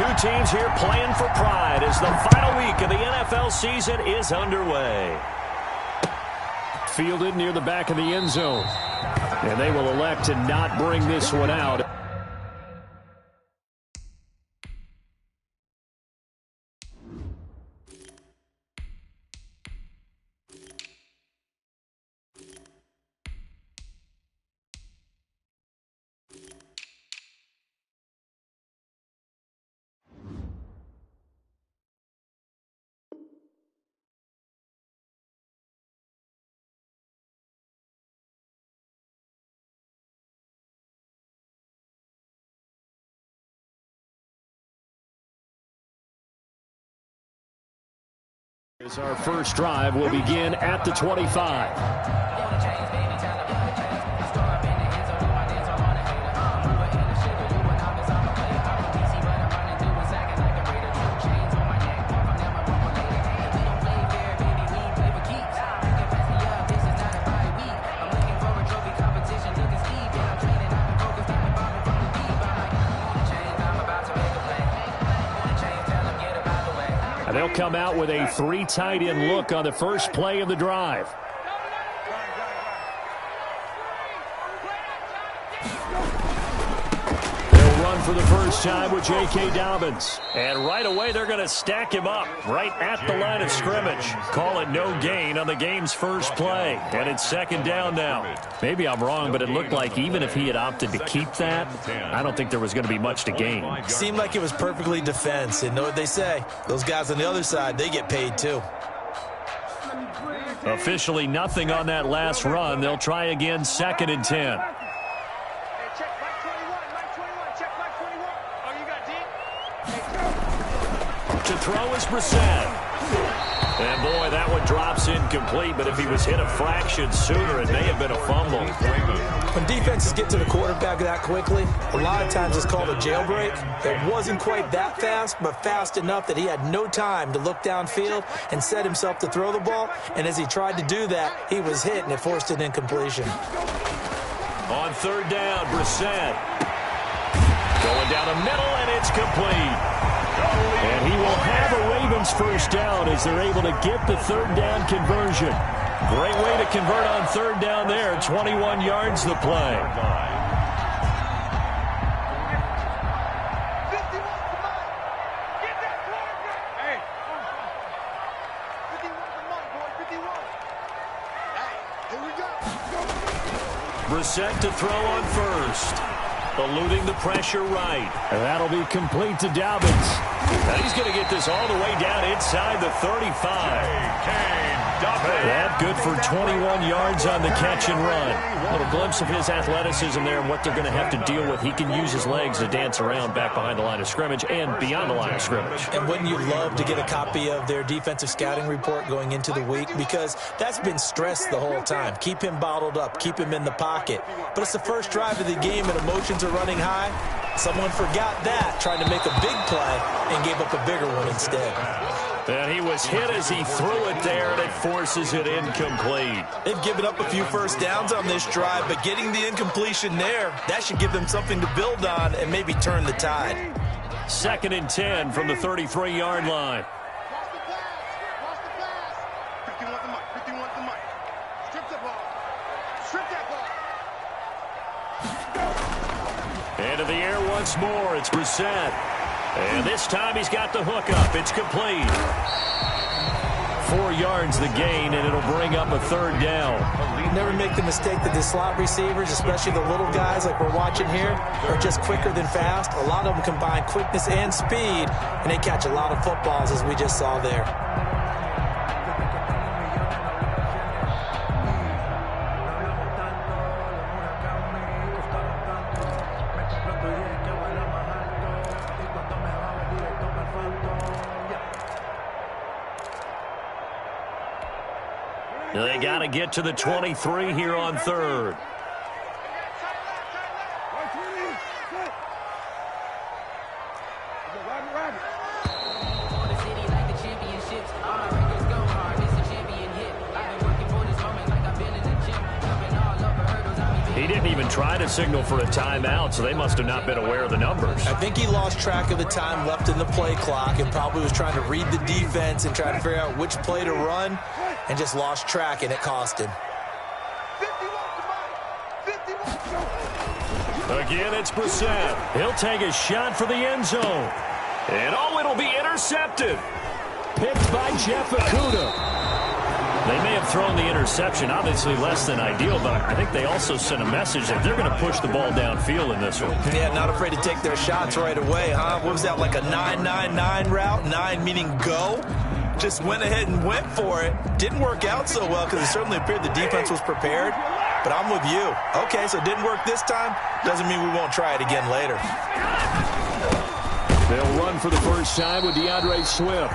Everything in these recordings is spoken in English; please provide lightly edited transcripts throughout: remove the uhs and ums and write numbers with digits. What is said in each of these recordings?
Two teams here playing for pride as the final week of the NFL season is underway. Fielded near the back of the end zone. And they will elect to not bring this one out. As our first drive will begin at the 25. They'll come out with a three tight end look on the first play of the drive. They'll run for the first time with J.K. Dobbins. And right away they're going to stack him up right at the line of scrimmage. Call it no gain on the game's first play. And it's second down now. Maybe I'm wrong, but it looked like even if he had opted to keep that, I don't think there was going to be much to gain. Seemed like it was perfectly defense. And know what they say? Those guys on the other side, they get paid too. Officially nothing on that last run. They'll try again, 2nd and 10. To throw is Brissett. And boy, that one drops incomplete, but if he was hit a fraction sooner, it may have been a fumble. When defenses get to the quarterback that quickly, a lot of times it's called a jailbreak. It wasn't quite that fast, but fast enough that he had no time to look downfield and set himself to throw the ball. And as he tried to do that, he was hit, and it forced an incompletion. On 3rd down, Brissett. Going down the middle, and it's complete. And he will have a Ravens first down as they're able to get the 3rd down conversion. Great way to convert on 3rd down there. 21 yards the play. Brissett to throw on 1st. Eluding the pressure right. And that'll be complete to Dobbins. And he's going to get this all the way down inside the 35. That good for 21 yards on the catch and run. A little glimpse of his athleticism there and what they're going to have to deal with. He can use his legs to dance around back behind the line of scrimmage and beyond the line of scrimmage. And wouldn't you love to get a copy of their defensive scouting report going into the week? Because that's been stressed the whole time. Keep him bottled up. Keep him in the pocket. But it's the first drive of the game and emotions are running high. Someone forgot that, trying to make a big play, and gave up a bigger one instead. And he was hit as he threw it there, and it forces it incomplete. They've given up a few first downs on this drive, but getting the incompletion there, that should give them something to build on and maybe turn the tide. 2nd and 10 from the 33-yard line. Into the air once more. It's Brissett. And this time he's got the hook up. It's complete. 4 yards the gain, and it'll bring up a 3rd down. Never make the mistake that the slot receivers, especially the little guys like we're watching here, are just quicker than fast. A lot of them combine quickness and speed, and they catch a lot of footballs, as we just saw there. They got to get to the 23 here on 3rd. He didn't even try to signal for a timeout, so they must have not been aware of the numbers. I think he lost track of the time left in the play clock and probably was trying to read the defense and try to figure out which play to run and just lost track, and it cost him. Again, it's Brissett. He'll take a shot for the end zone. And it'll be intercepted. Picked by Jeff Okudah. They may have thrown the interception, obviously less than ideal, but I think they also sent a message that they're going to push the ball downfield in this one. Yeah, not afraid to take their shots right away, huh? What was that, like a 9-9-9 route? 9 meaning go? Just went ahead and went for it. Didn't work out so well because it certainly appeared the defense was prepared. But I'm with you. Okay, so it didn't work this time. Doesn't mean we won't try it again later. They'll run for the first time with DeAndre Swift.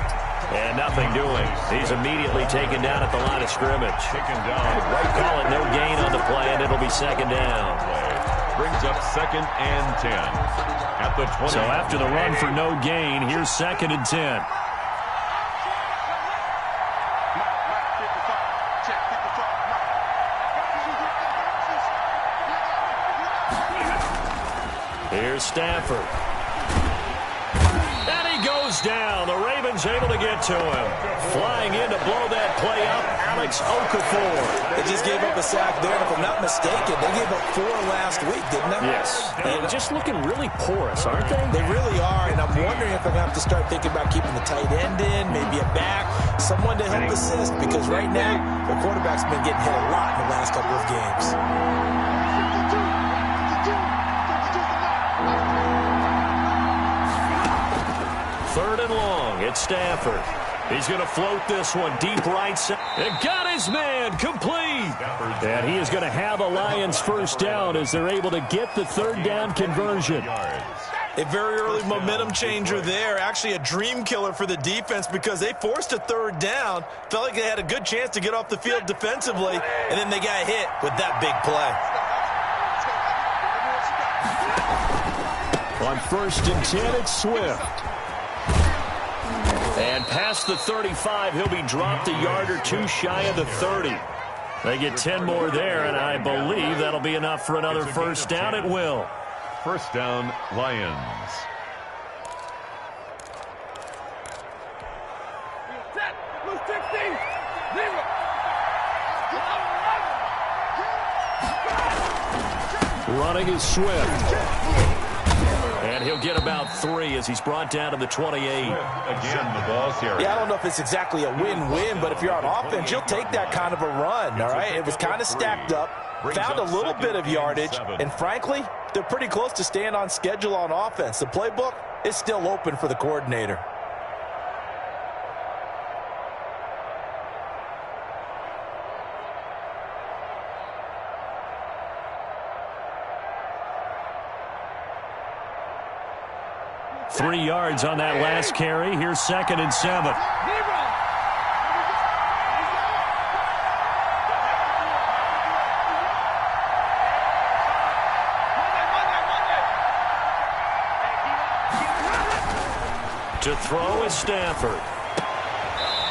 And nothing doing. He's immediately taken down at the line of scrimmage. Taken down. Right, call it no gain on the play, and it'll be second down. Brings up 2nd and 10 at the 20. So after the run for no gain, here's 2nd and 10. Here's Stafford. And he goes down. The Ravens able to get to him. Flying in to blow that play up, Alex Okafor. They just gave up a sack there. If I'm not mistaken, they gave up 4 last week, didn't they? Yes. And just looking really porous, aren't they? They really are, and I'm wondering if I'm going to have to start thinking about keeping the tight end in, maybe a back, someone to help assist, because right now, the quarterback's been getting hit a lot in the last couple of games. Third and long. It's Stafford. He's going to float this one deep right side. And got his man complete. And he is going to have a Lions first down as they're able to get the third down conversion. A very early momentum changer there. Actually a dream killer for the defense because they forced a third down. Felt like they had a good chance to get off the field defensively, and then they got hit with that big play. On 1st and 10, it's Swift. And past the 35, he'll be dropped a yard or two shy of the 30. They get 10 more there, and I believe that'll be enough for another first down. It will. First down, Lions. Running is Swift. And he'll get about 3 as he's brought down to the 28. Again, the ball's here. Yeah, I don't know if it's exactly a win-win, but if you're on offense, you'll take that kind of a run, all right? It was kind of stacked up, found a little bit of yardage, and frankly, they're pretty close to staying on schedule on offense. The playbook is still open for the coordinator. Three yards on that last carry. Here's 2nd and 7. To throw is Stafford.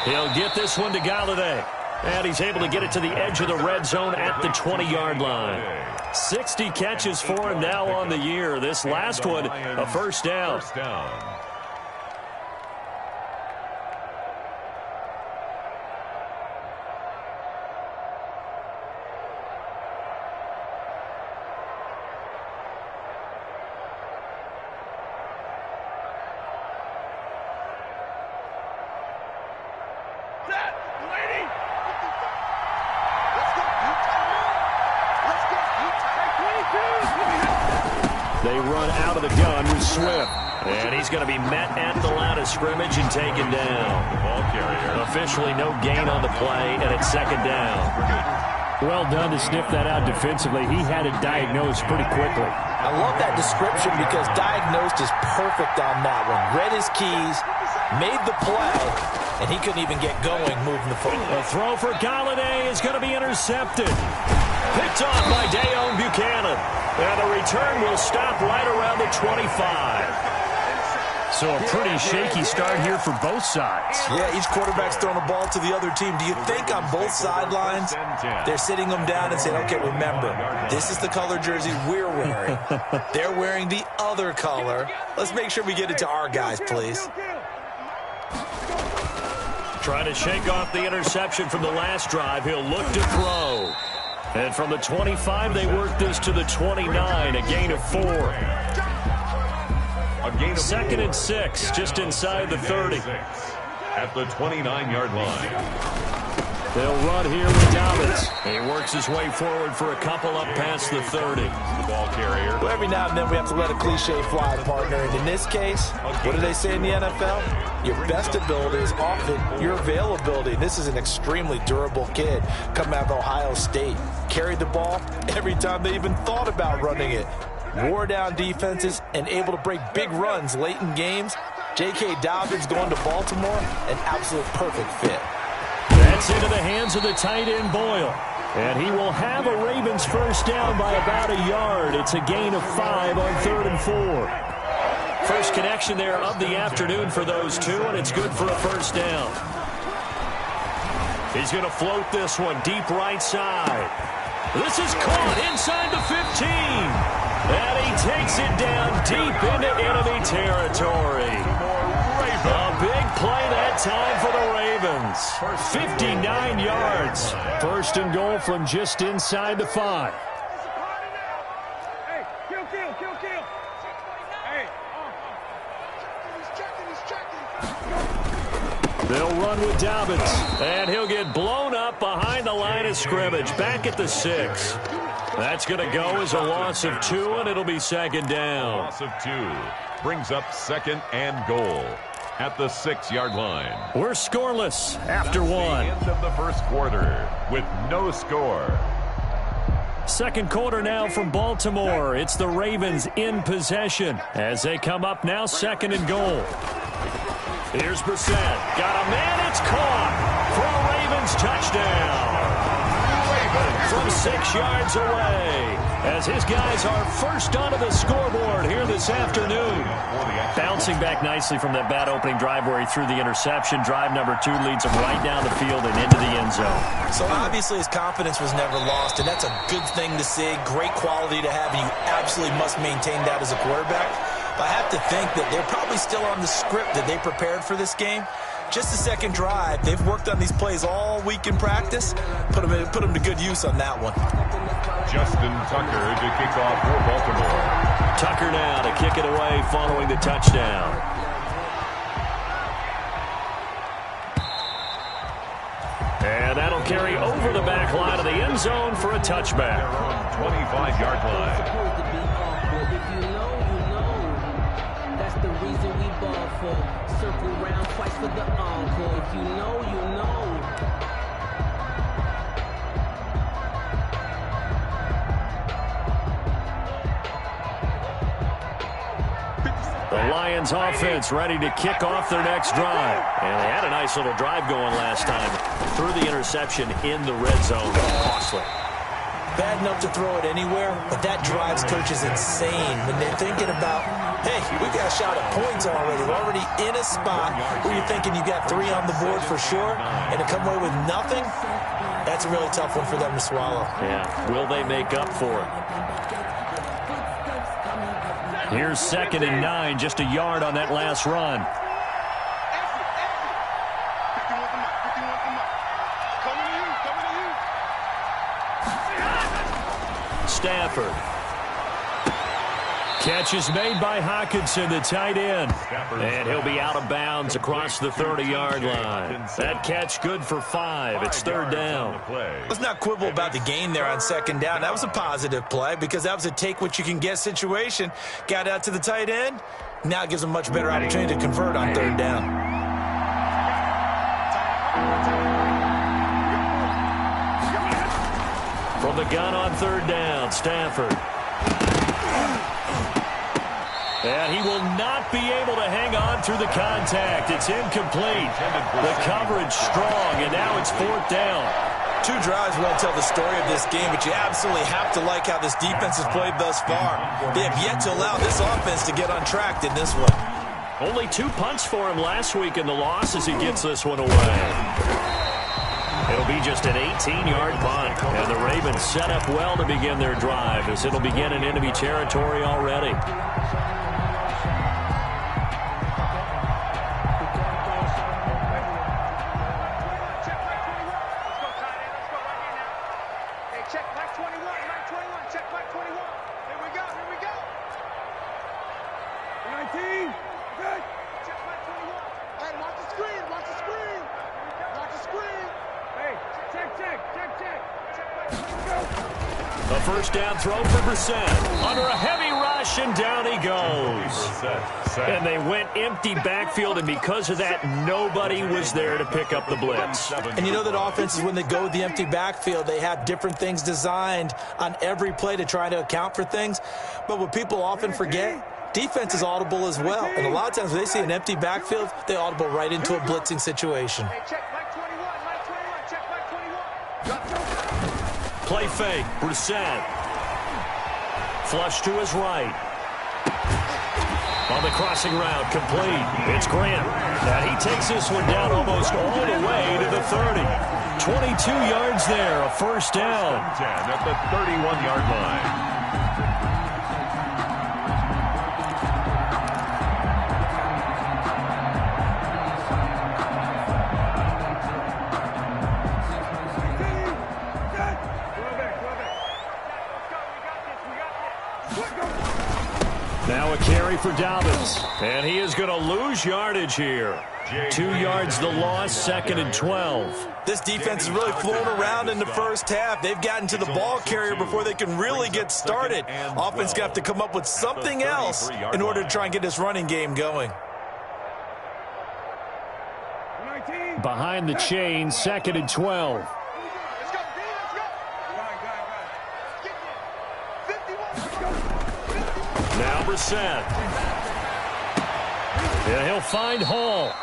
He'll get this one to Galladay. And he's able to get it to the edge of the red zone at the 20-yard line. 60 catches for him now on the year. This last one, a first down. First down. They run out of the gun with Swift. And he's going to be met at the line of scrimmage and taken down. Ball carrier. Officially no gain on the play, and it's 2nd down. Well done to sniff that out defensively. He had it diagnosed pretty quickly. I love that description because diagnosed is perfect on that one. Read his keys, made the play, and he couldn't even get going moving the football. A throw for Galladay is going to be intercepted. Picked off by Dayon Buchanan. And the return will stop right around the 25. So a pretty shaky start here for both sides. Yeah, each quarterback's throwing the ball to the other team. Do you think on both sidelines they're sitting them down and saying, okay, remember, this is the color jersey we're wearing. They're wearing the other color. Let's make sure we get it to our guys, please. Trying to shake off the interception from the last drive. He'll look to throw. And from the 25, they work this to the 29, a gain of 4. Second and 6, just inside the 30. At the 29-yard line. They'll run here with Dobbins. He works his way forward for a couple up past the 30. The ball carrier. Well, every now and then we have to let a cliche fly, partner. And in this case, what do they say in the NFL? Your best ability is often your availability. This is an extremely durable kid coming out of Ohio State. Carried the ball every time they even thought about running it. Wore down defenses and able to break big runs late in games. J.K. Dobbins going to Baltimore, an absolute perfect fit. That's into the hands of the tight end, Boyle. And he will have a Ravens first down by about a yard. It's a gain of 5 on 3rd and 4. First connection there of the afternoon for those two, and it's good for a first down. He's going to float this one deep right side. This is caught inside the 15. And he takes it down deep into enemy territory. A big play that time for the Ravens. 59 yards. First and goal from just inside the 5. Hey, kill. Hey, he's checking. They'll run with Dobbins. And he'll get blown up behind the line of scrimmage. Back at the 6. That's going to go as a loss of 2, and it'll be second down. Loss of 2 brings up second and goal at the 6-yard line. We're scoreless after That's 1. the end of the first quarter with no score. Second quarter now from Baltimore. It's the Ravens in possession as they come up now second and goal. Here's Brissett. Got a man. It's caught for a Ravens touchdown. From 6 yards away as his guys are first onto the scoreboard here this afternoon. Bouncing back nicely from that bad opening drive where he threw the interception. Drive number 2 leads him right down the field and into the end zone. So obviously his confidence was never lost, and that's a good thing to see. Great quality to have, and you absolutely must maintain that as a quarterback. But I have to think that they're probably still on the script that they prepared for this game. Just the second drive. They've worked on these plays all week in practice. Put them to good use on that one. Justin Tucker to kick off for Baltimore. Tucker now to kick it away following the touchdown. And that'll carry over the back line of the end zone for a touchback. They're on 25-yard line. That's the reason we ball for. Circle round twice for the encore. If you know, you know. The Lions offense ready to kick off their next drive. And they had a nice little drive going last time. Threw the interception in the red zone. Costly. Bad enough to throw it anywhere, but that drives coaches insane when they're thinking about, hey, we got a shot at points already. We're already in a spot where you're thinking you got 3 on the board for sure, and to come away with nothing, that's a really tough one for them to swallow. Yeah, will they make up for it? Here's second and 9, just a yard on that last run. Stafford. Catch is made by Hockenson, the tight end. And he'll be out of bounds across the 30-yard line. That catch good for 5. It's third down. Let's not quibble about the gain there on second down. That was a positive play because that was a take-what-you-can-get situation. Got out to the tight end. Now it gives them a much better opportunity to convert on third down. From the gun on third down, Stafford. And he will not be able to hang on through the contact. It's incomplete. The coverage strong, and now it's fourth down. 2 drives won't tell the story of this game, but you absolutely have to like how this defense has played thus far. They have yet to allow this offense to get on track in this one. Only 2 punts for him last week in the loss as he gets this one away. It'll be just an 18-yard punt. And the Ravens set up well to begin their drive as it'll begin in enemy territory already. A first down throw for Brissett. Under a heavy rush, and down he goes. And they went empty backfield, and because of that, nobody was there to pick up the blitz. And you know that offenses, when they go with the empty backfield, they have different things designed on every play to try to account for things. But what people often forget, defense is audible as well. And a lot of times when they see an empty backfield, they audible right into a blitzing situation. Play fake, Brissett. Flush to his right. On the crossing route, complete. It's Grant. And he takes this one down almost all the way to the 30. 22 yards there, a first down. 10 at the 31-yard line. Now a carry for Dobbins. And he is going to lose yardage here. 2 yards the loss, 2nd and 12. This defense has really flown around in the first half. They've gotten to the ball carrier before they can really get started. Offense going to have to come up with something else in order to try and get this running game going. Behind the chain, 2nd and 12. Now Brissett. Yeah, he'll find Hall.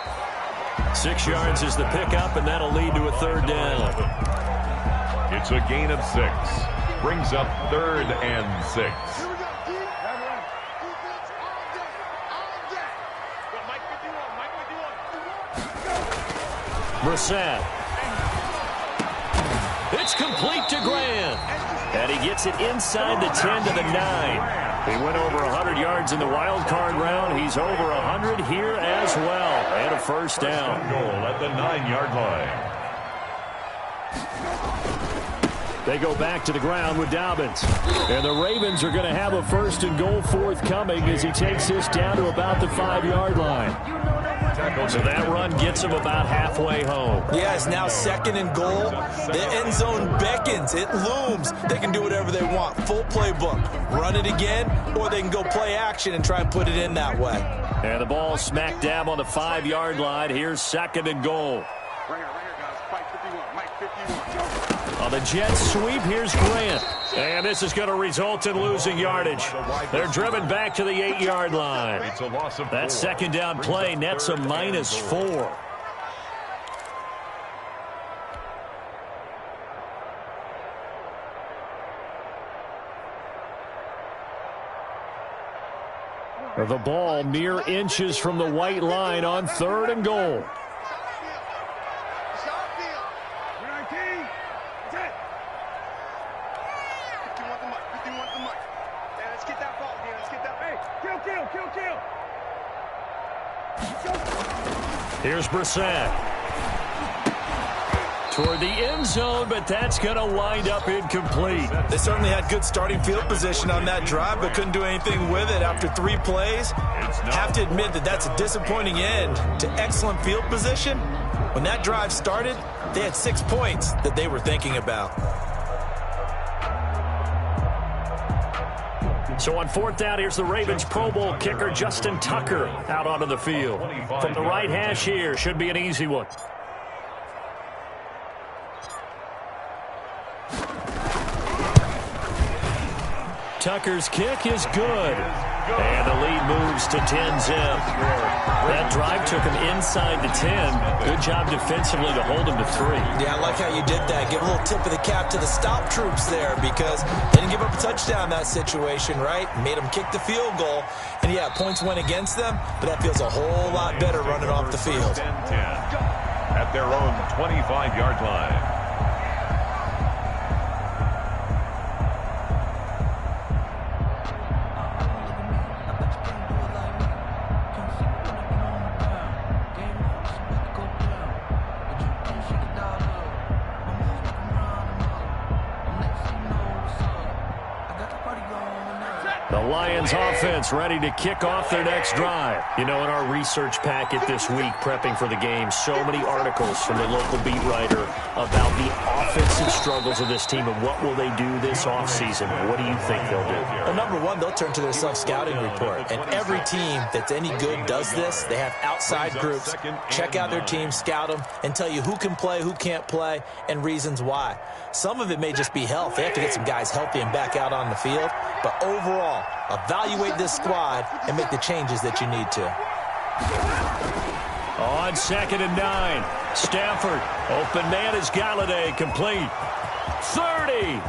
6 yards is the pickup, and that'll lead to a third down. It's a gain of 6. Brings up 3rd and 6. Brissett. It's complete to Grant. And he gets it inside the 10 to the 9. He went over 100 yards in the wild card round. He's over 100 here as well. And a first down. Goal at the 9-yard line. They go back to the ground with Dobbins. And the Ravens are going to have a 1st and goal forthcoming as he takes this down to about the 5-yard line. So that run gets him about halfway home. Yeah, it's now 2nd and goal. The end zone beckons. It looms. They can do whatever they want. Full playbook. Run it again, or they can go play action and try and put it in that way. And the ball smack dab on the 5-yard line. Here's 2nd and goal. On the jet sweep, here's Grant. And this is going to result in losing yardage. They're driven back to the 8-yard line. That 2nd down play nets a -4. The ball mere inches from the white line on 3rd and goal. Here's Brissett. Toward the end zone, but that's going to wind up incomplete. They certainly had good starting field position on that drive, but couldn't do anything with it after 3 plays. Have to admit that that's a disappointing end to excellent field position. When that drive started, they had 6 points that they were thinking about. So on 4th down, here's the Ravens Pro Bowl kicker Justin Tucker out onto the field. From the right hash here, should be an easy one. Tucker's kick is good. And the lead moves to 10-zip. That drive took him inside the 10. Good job defensively to hold him to 3. Yeah, I like how you did that. Give a little tip of the cap to the stop troops there because they didn't give up a touchdown in that situation, right? Made them kick the field goal. And, yeah, points went against them, but that feels a whole lot better running off the field. 10-10 at their own 25-yard line. The Lions offense ready to kick off their next drive. You know, in our research packet this week, prepping for the game, so many articles from the local beat writer about the offensive struggles of this team and what will they do this offseason. What do you think they'll do? Well, number one, they'll turn to their self-scouting report. And every team that's any good does this. They have outside groups. Check out their team, scout them, and tell you who can play, who can't play, and reasons why. Some of it may just be health. They have to get some guys healthy and back out on the field. But overall, evaluate this squad and make the changes that you need to. On 2nd and 9, Stafford. Open man is Galladay, complete. 30,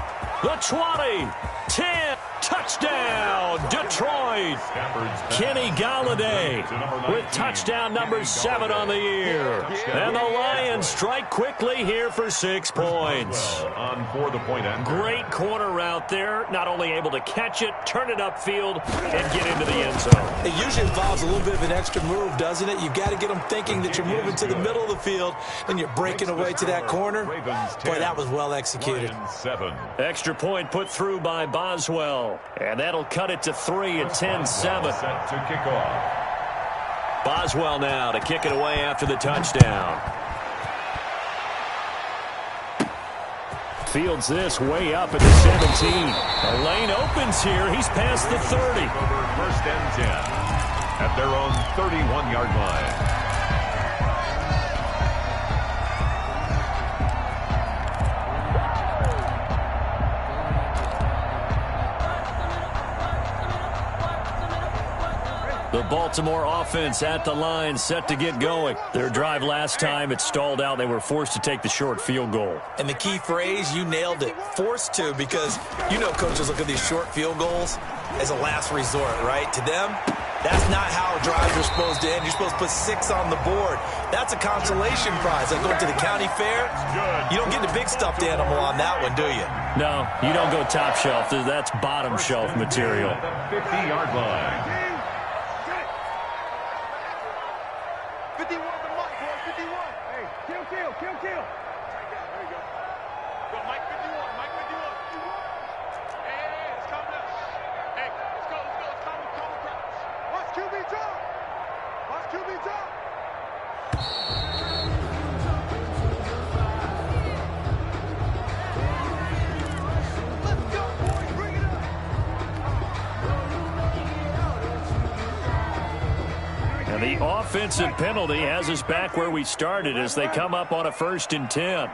the 20, 10, touchdown, Detroit. Kenny Galladay with touchdown number 7 on the year. And the Lions strike quickly here for 6 points. On for the point end. Great corner route there. Not only able to catch it, turn it upfield, and get into the end zone. It usually involves a little bit of an extra move, doesn't it? You've got to get them thinking that you're moving to the middle of the field, and you're breaking away to that corner. Boy, that was well executed. 7. Extra point put through by Boswell. And that'll cut it to 3 at 10-7. Set to kick off. Boswell now to kick it away after the touchdown. Fields this way up at the 17. The lane opens here. He's past the 30. Over 1st and 10 at their own 31-yard line. The Baltimore offense at the line, set to get going. Their drive last time, it stalled out. They were forced to take the short field goal. And the key phrase, you nailed it, forced to, because you know coaches look at these short field goals as a last resort, right? To them, that's not how drives are supposed to end. You're supposed to put 6 on the board. That's a consolation prize. Like going to the county fair, you don't get the big stuffed animal on that one, do you? No, you don't go top shelf. That's bottom shelf material. At the 50-yard line. 51 the Mike, boy, 51. Hey, kill. There you go. Go, Mike 51, Mike 51. Hey, it's coming up. Hey, let's go. Calm practice. Watch QB drop. Watch QB drop. Let's go, boys. Bring it up. And the offensive penalty has us back where we started as they come up on a 1st and 10.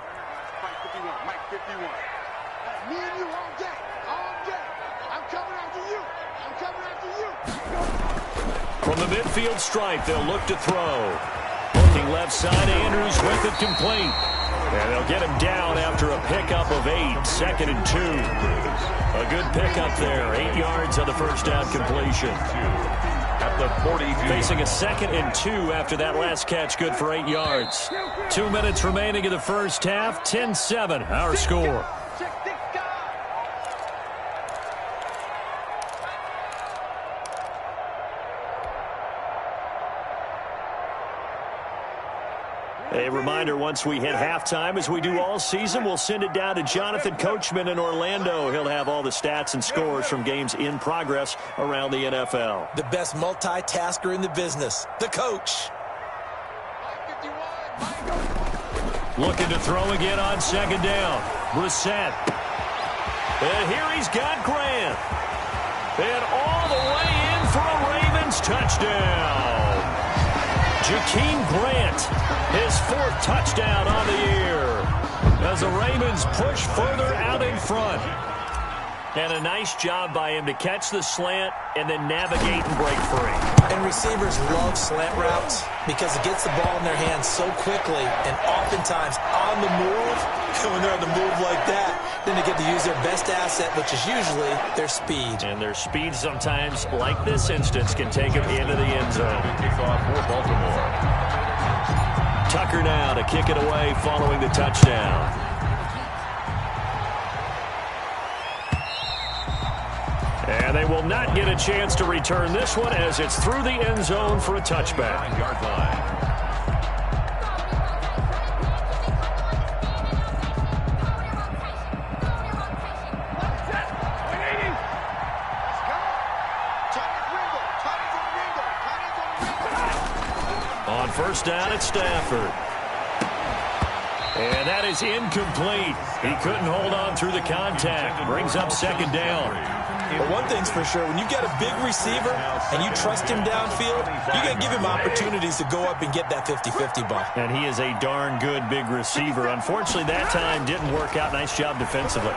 Mike 51. Me and you all day. I'm coming after you. From the midfield stripe, they'll look to throw. Looking left side, Andrews with it complete. And they'll get him down after a pickup of 8, 2nd and 2. A good pickup there, 8 yards on the first down completion. At the 42. Facing a 2nd and 2 after that last catch, good for 8 yards. 2 minutes remaining in the first half, 10-7, our score. A reminder, once we hit halftime, as we do all season, we'll send it down to Jonathan Coachman in Orlando. He'll have all the stats and scores from games in progress around the NFL. The best multitasker in the business, the coach. Looking to throw again on 2nd down. Brissett. And here he's got Grant. And all the way in for a Ravens touchdown. Jakeem Grant, his 4th touchdown on the year, as the Ravens push further out in front. And a nice job by him to catch the slant and then navigate and break free. And receivers love slant routes because it gets the ball in their hands so quickly and oftentimes on the move. And when they're on the move like that, then they get to use their best asset, which is usually their speed. And their speed sometimes, like this instance, can take them into the end zone. Kickoff for Baltimore. Tucker now to kick it away following the touchdown. And they will not get a chance to return this one as it's through the end zone for a touchback. 9-yard line. On first down, it's Stafford. And that is incomplete. He couldn't hold on through the contact. Brings up second down. But one thing's for sure, when you've got a big receiver and you trust him downfield, you got to give him opportunities to go up and get that 50-50 ball. And he is a darn good big receiver. Unfortunately, that time didn't work out. Nice job defensively.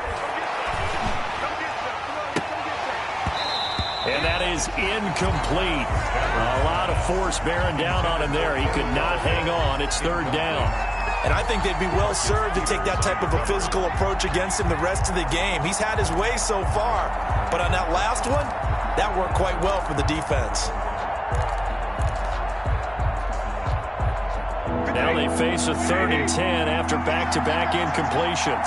And that is incomplete. A lot of force bearing down on him there. He could not hang on. It's third down. And I think they'd be well served to take that type of a physical approach against him the rest of the game. He's had his way so far. But on that last one, that worked quite well for the defense. Now they face a 3rd and 10 after back-to-back incompletions.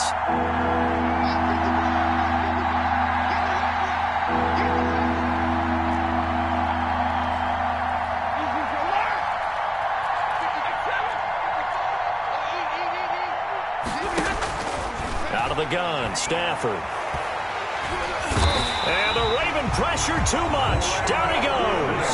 Out of the gun, Stafford. And the Raven pressure too much. Down he goes.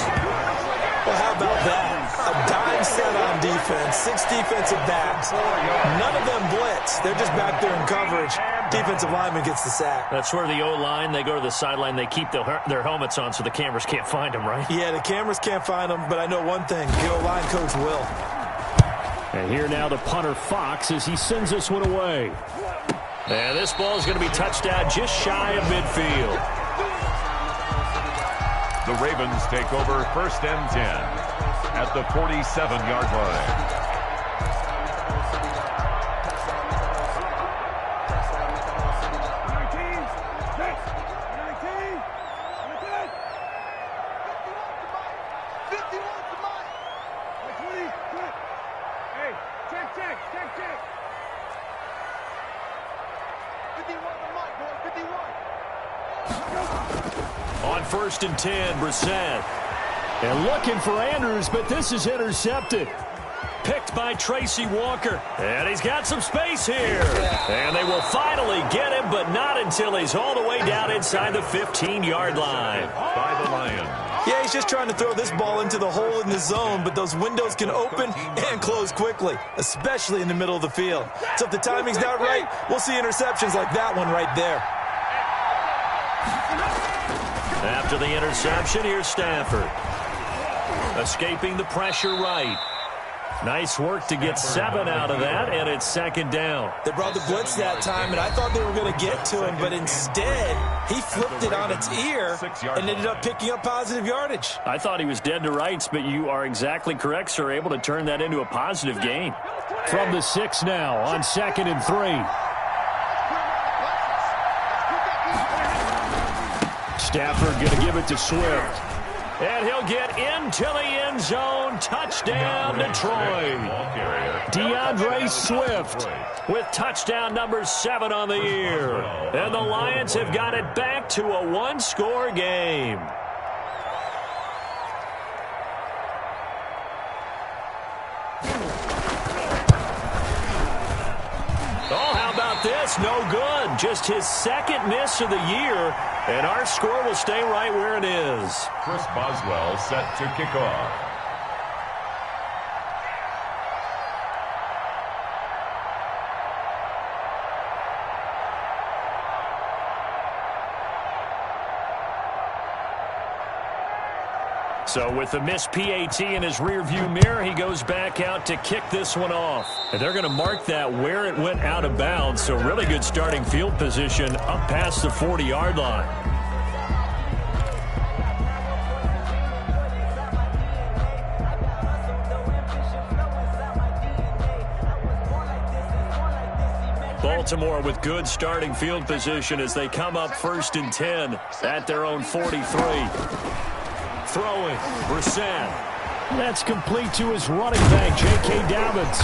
Well, how about that? A dime set on defense, 6 defensive backs. None of them blitz. They're just back there in coverage. Defensive lineman gets the sack. That's where the O-line, they go to the sideline, they keep their helmets on so the cameras can't find them, right? Yeah, the cameras can't find them, but I know one thing. The O-line coach will. And here now the punter Fox as he sends this one away. And this ball is going to be touched out just shy of midfield. The Ravens take over 1st and 10 at the 47-yard line. On 1st and 10, Brissett. And looking for Andrews, but this is intercepted. Picked by Tracy Walker. And he's got some space here. And they will finally get him, but not until he's all the way down inside the 15-yard line. By the Lions. Yeah, he's just trying to throw this ball into the hole in the zone, but those windows can open and close quickly, especially in the middle of the field. So if the timing's not right, we'll see interceptions like that one right there. After the interception, here's Stafford. Escaping the pressure right. Nice work to get 7 out of that, and it's 2nd down. They brought the blitz that time, and I thought they were going to get to him, but instead, he flipped it on its ear and ended up picking up positive yardage. I thought he was dead to rights, but you are exactly correct, sir, able to turn that into a positive gain. From the 6 now on 2nd and 3. Stafford going to give it to Swift. And he'll get into the end zone. Touchdown, Detroit. DeAndre Swift with touchdown number 7 on the year. And the Lions have got it back to a 1-score game. Oh, how about this? No good. Just his 2nd miss of the year. And our score will stay right where it is. Chris Boswell set to kick off. So with the missed PAT in his rearview mirror, he goes back out to kick this one off. And they're going to mark that where it went out of bounds. So really good starting field position up past the 40-yard line. Baltimore with good starting field position as they come up 1st and 10 at their own 43. Throwing, Brissett. That's complete to his running back, J.K. Dobbins.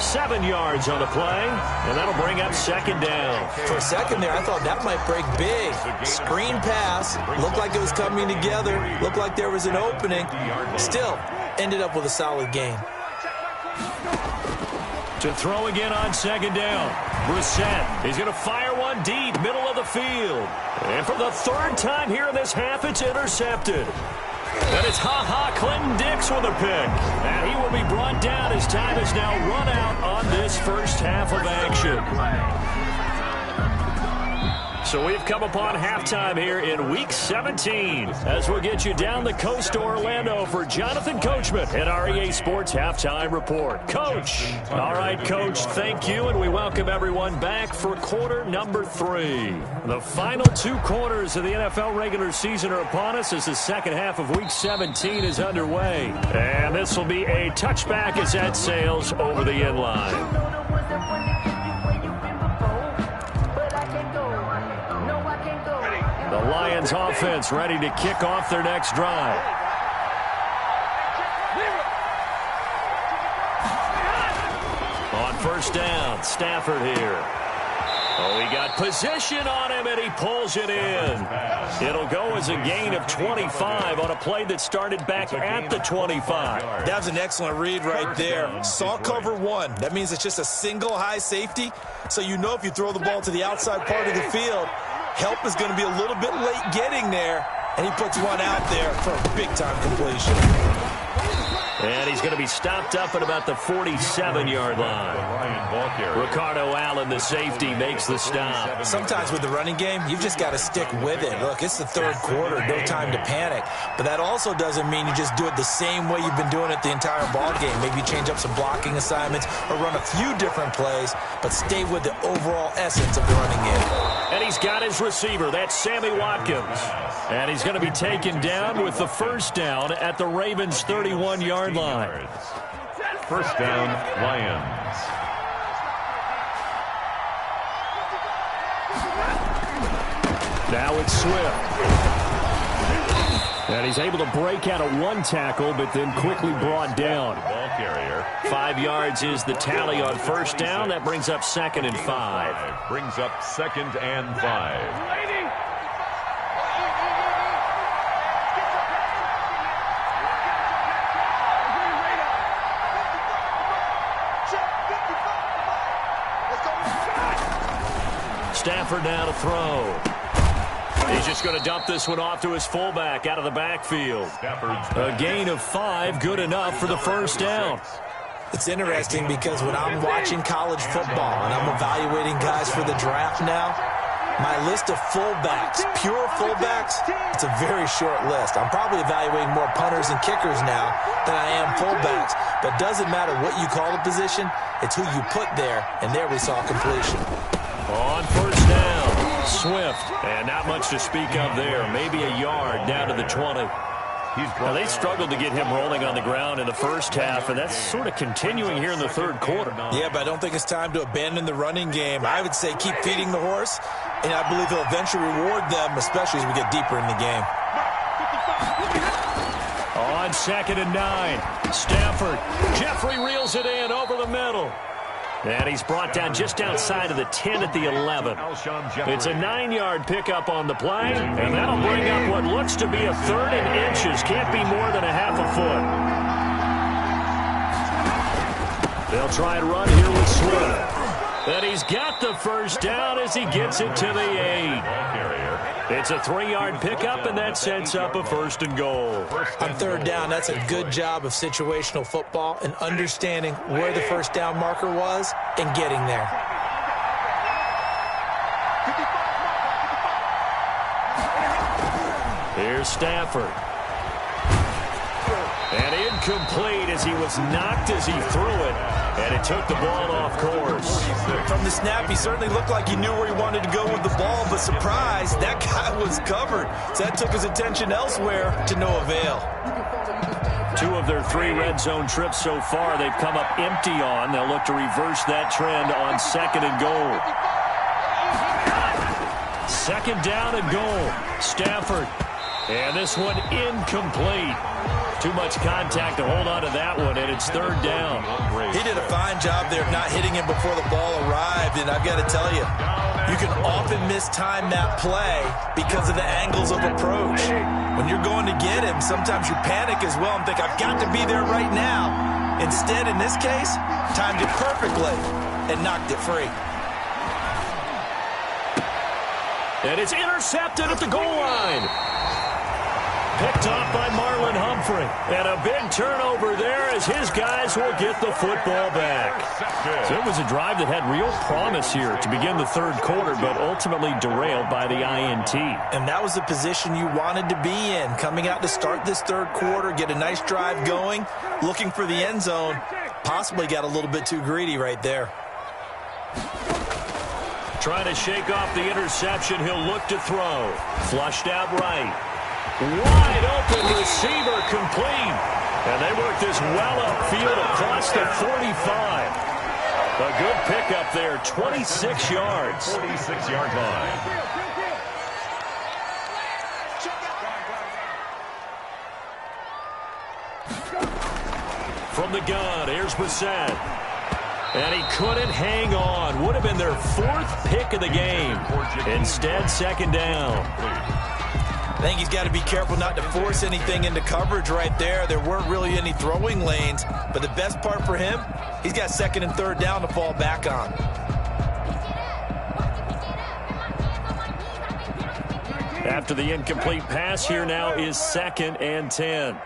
7 yards on the play, and that'll bring up 2nd down. For a second there, I thought that might break big. Screen pass, looked like it was coming together, looked like there was an opening. Still, ended up with a solid gain. To throw again on 2nd down. Brissett, he's going to fire one deep, middle of the field. And for the 3rd time here in this half, it's intercepted. And it's Clinton Dix with a pick. And he will be brought down as time is now run out on this first half of action. So we've come upon halftime here in Week 17 as we'll get you down the coast to Orlando for Jonathan Coachman at our EA Sports Halftime Report. Coach. All right, Coach, thank you, and we welcome everyone back for quarter number 3. The final 2 quarters of the NFL regular season are upon us as the second half of Week 17 is underway. And this will be a touchback as that sails over the end line. The Lions offense ready to kick off their next drive. On 1st down, Stafford here. Oh, he got position on him, and he pulls it in. It'll go as a gain of 25 on a play that started back at the 25. That was an excellent read right there. Saw cover 1. That means it's just a single high safety. So you know if you throw the ball to the outside part of the field, help is going to be a little bit late getting there, and he puts one out there for a big-time completion. And he's going to be stopped up at about the 47-yard line. Ricardo Allen, the safety, makes the stop. Sometimes with the running game, you've just got to stick with it. Look, it's the 3rd quarter, no time to panic. But that also doesn't mean you just do it the same way you've been doing it the entire ball game. Maybe change up some blocking assignments or run a few different plays, but stay with the overall essence of the running game. And he's got his receiver. That's Sammy Watkins. And he's going to be taken down with the 1st down at the Ravens' 31-yard line. 1st down, Lions. Now it's Swift. And he's able to break out of 1 tackle, but then quickly brought down. Ball carrier. 5 yards is the tally on 1st down. That brings up 2nd and 5. Brings up 2nd and 5. Stafford now to throw. He's just going to dump this one off to his fullback out of the backfield. A gain of 5, good enough for the 1st down. It's interesting because when I'm watching college football and I'm evaluating guys for the draft now, my list of fullbacks, pure fullbacks, it's a very short list. I'm probably evaluating more punters and kickers now than I am fullbacks. But it doesn't matter what you call the position, it's who you put there, and there we saw completion. On 1st down, Swift. And not much to speak of there. Maybe a yard down to the 20. Now, they struggled to get him rolling on the ground in the 1st half, and that's sort of continuing here in the 3rd quarter. Yeah, but I don't think it's time to abandon the running game. I would say keep feeding the horse, and I believe he'll eventually reward them, especially as we get deeper in the game. On 2nd and 9, Stafford. Jeffrey reels it in over the middle. And he's brought down just outside of the 10 at the 11. It's a 9-yard pickup on the play, and that'll bring up what looks to be a 3rd and inches. Can't be more than a half a foot. They'll try and run here with Swift. And he's got the 1st down as he gets it to the 8. It's a 3-yard pickup, and that sets up a 1st and goal. On 3rd down, that's a good job of situational football and understanding where the 1st down marker was and getting there. Here's Stafford. incomplete as he was knocked as he threw it, and it took the ball off course. From the snap, he certainly looked like he knew where he wanted to go with the ball, but surprise, that guy was covered. So that took his attention elsewhere to no avail. 2 of their 3 red zone trips so far they've come up empty on. They'll look to reverse that trend on 2nd and goal. 2nd down and goal. Stafford. And this one incomplete. Too much contact to hold on to that one, and it's 3rd down. He did a fine job there of not hitting him before the ball arrived, and I've got to tell you, you can often mistime that play because of the angles of approach. When you're going to get him, sometimes you panic as well and think, I've got to be there right now. Instead, in this case, timed it perfectly and knocked it free. And it's intercepted at the goal line. Picked off by Marlon Humphrey. And a big turnover there as his guys will get the football back. So it was a drive that had real promise here to begin the 3rd quarter, but ultimately derailed by the INT. And that was the position you wanted to be in. Coming out to start this 3rd quarter, get a nice drive going, looking for the end zone. Possibly got a little bit too greedy right there. Trying to shake off the interception. He'll look to throw. Flushed out right. Wide open receiver complete. And they work this well upfield across the 45. A good pickup there, 26 yards. 46-yard line. From the gun, here's Brissett. And he couldn't hang on. Would have been their 4th pick of the game. Instead, 2nd down. I think he's got to be careful not to force anything into coverage right there. There weren't really any throwing lanes, but the best part for him, he's got 2nd and 3rd down to fall back on. After the incomplete pass, here now is 2nd and 10.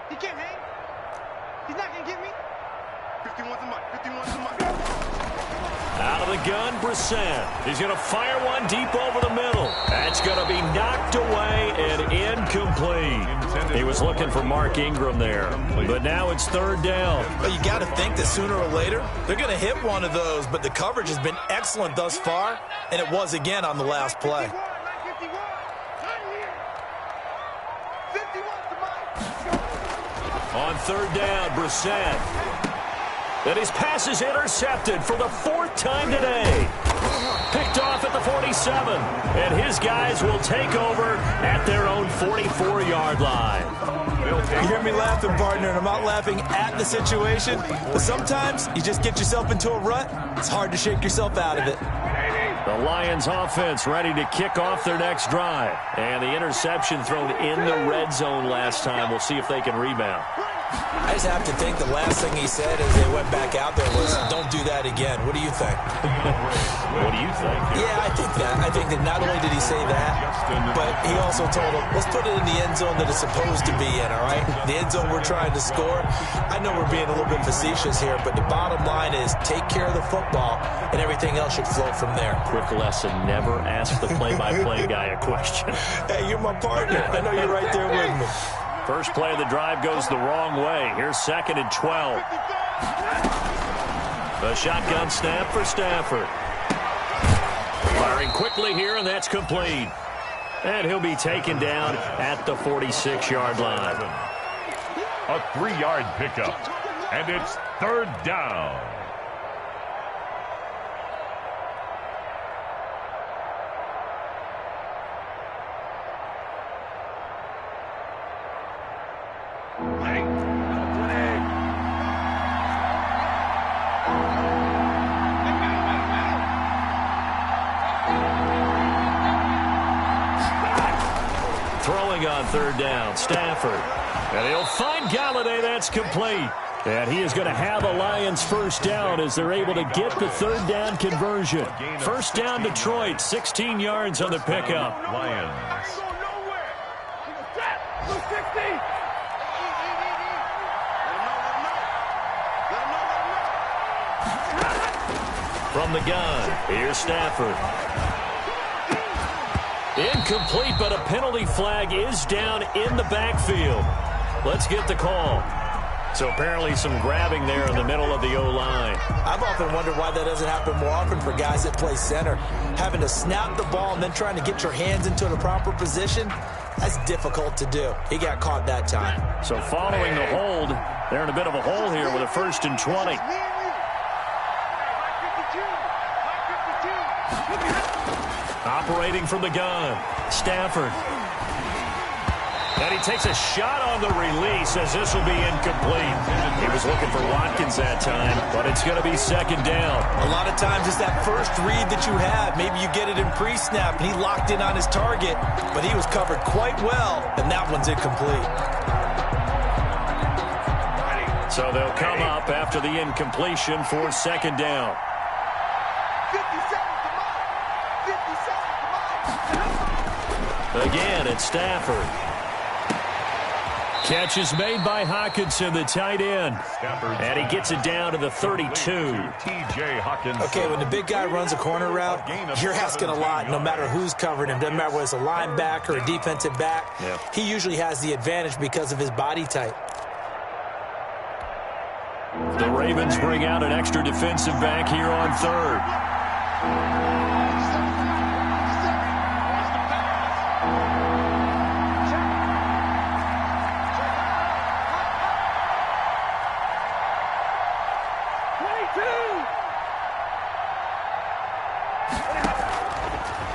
He can't hang. He's not going to get me. 51's a mark. 51's a mark. Out of the gun, Brissett. He's going to fire one deep over the middle. That's going to be knocked away and incomplete. He was looking for Mark Ingram there. But now it's 3rd down. Well, you got to think that sooner or later, they're going to hit one of those, but the coverage has been excellent thus far, and it was again on the last play. On 3rd down, Brissett. And his pass is intercepted for the 4th time today. Picked off at the 47. And his guys will take over at their own 44-yard line. You hear me laughing, partner, and I'm not laughing at the situation. But sometimes you just get yourself into a rut. It's hard to shake yourself out of it. The Lions offense ready to kick off their next drive. And the interception thrown in the red zone last time. We'll see if they can rebound. I just have to think the last thing he said as they went back out there was, don't do that again. What do you think? What do you think? Yeah, I think that. I think that not only did he say that, but he also told them, let's put it in the end zone that it's supposed to be in, all right? The end zone we're trying to score. I know we're being a little bit facetious here, but the bottom line is take care of the football, and everything else should flow from there. Quick lesson, never ask the play-by-play guy a question. Hey, you're my partner. I know you're right there with me. First play of the drive goes the wrong way. Here's 2nd and 12. The shotgun snap for Stafford. Firing quickly here, and that's complete. And he'll be taken down at the 46-yard line. A 3-yard pickup, and it's 3rd down. Throwing on 3rd down, Stafford. And he'll find Galladay. That's complete. And he is going to have a Lions 1st down as they're able to get the 3rd down conversion. 1st down, Detroit, 16 yards on the pickup. Lions. From the gun, here's Stafford. Incomplete, but a penalty flag is down in the backfield. Let's get the call. So apparently some grabbing there in the middle of the O-line. I've often wondered why that doesn't happen more often for guys that play center. Having to snap the ball and then trying to get your hands into the proper position, that's difficult to do. He got caught that time. So following the hold, they're in a bit of a hole here with a 1st and 20. Operating from the gun, Stafford. And he takes a shot on the release as this will be incomplete. He was looking for Watkins that time, but it's going to be 2nd down. A lot of times it's that first read that you have. Maybe you get it in pre-snap, and he locked in on his target, but he was covered quite well, and that one's incomplete. So they'll come up after the incompletion for 2nd down. 50 seconds, come on. 50 seconds, come on. Again, it's Stafford. Catch is made by Hockenson, the tight end. And he gets it down to the 32. T.J. Hockenson. Okay, when the big guy runs a corner route, you're asking a lot no matter who's covering him. Doesn't matter whether it's a linebacker or a defensive back. Yeah. He usually has the advantage because of his body type. The Ravens bring out an extra defensive back here on 3rd.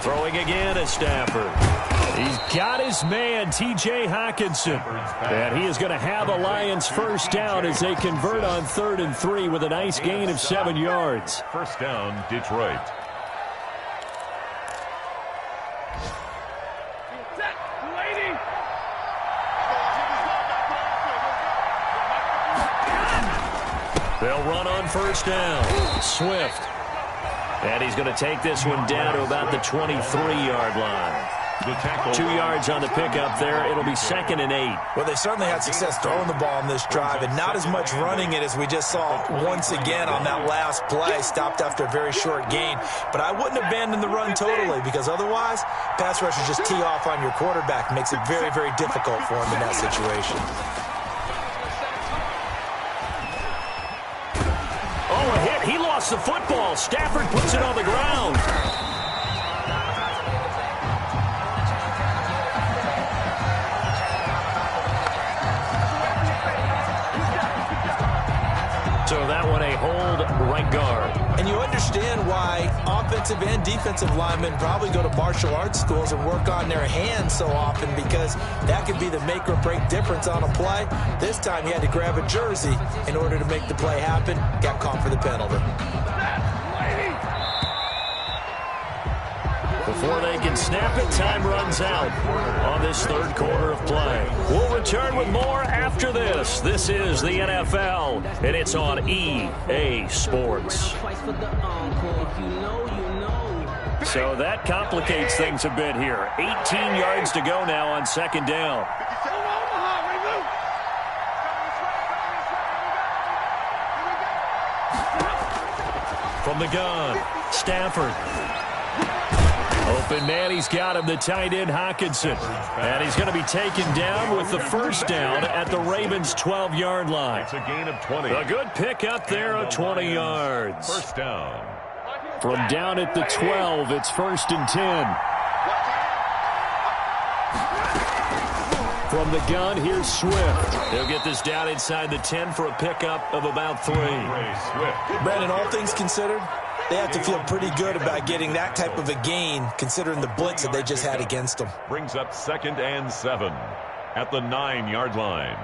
Throwing again is Stafford. He's got his man, T.J. Hockenson. And he is going to have a Lions 1st down as they convert on 3rd and 3 with a nice gain of 7 yards. 1st down, Detroit. They'll run on 1st down. Swift. And he's going to take this one down to about the 23-yard line. 2 yards on the pickup there. It'll be 2nd and 8. Well, they certainly had success throwing the ball on this drive, and not as much running it as we just saw once again on that last play. Stopped after a very short gain. But I wouldn't abandon the run totally, because otherwise, pass rushers just tee off on your quarterback. Makes it very, very difficult for him in that situation. Oh, a hit. He lost the football. Stafford puts it on the ground. So that one a hold, right guard. And you understand why offensive and defensive linemen probably go to martial arts schools and work on their hands so often, because that can be the make or break difference on a play. This time he had to grab a jersey in order to make the play happen. Got caught for the penalty. Before they can snap it, time runs out on this 3rd quarter of play. We'll return with more after this. This is the NFL, and it's on EA Sports. So that complicates things a bit here. 18 yards to go now on 2nd down. From the gun, Stafford. Open man, he's got him, the tight end Hockenson. And he's going to be taken down with the 1st down at the Ravens' 12-yard line. It's a gain of 20. A good pickup there of 20 yards. 1st down. From down at the 12, it's 1st and 10. From the gun, here's Swift. He'll get this down inside the 10 for a pickup of about 3. Brandon, all things considered, they have to feel pretty good about getting that type of a gain, considering the blitz that they just had against them. Brings up 2nd and 7 at the 9-yard line.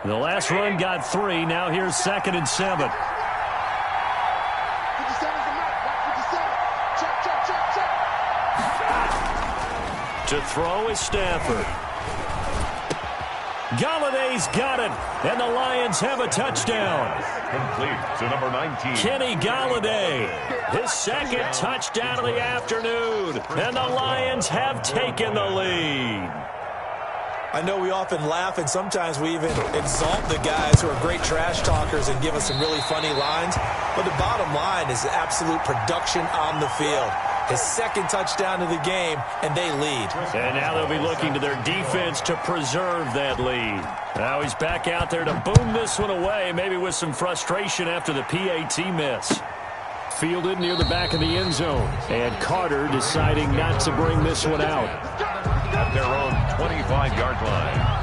The last run got 3. Now here's 2nd and 7. To throw is Stafford. Galladay's got it, and the Lions have a touchdown. Complete to number 19. Kenny Galladay, his 2nd touchdown of the afternoon, and the Lions have taken the lead. I know we often laugh, and sometimes we even exalt the guys who are great trash talkers and give us some really funny lines. But the bottom line is absolute production on the field. His second touchdown of the game, and they lead. And now they'll be looking to their defense to preserve that lead. Now he's back out there to boom this one away, maybe with some frustration after the PAT miss. Fielded near the back of the end zone. And Carter deciding not to bring this one out. At their own 25-yard line.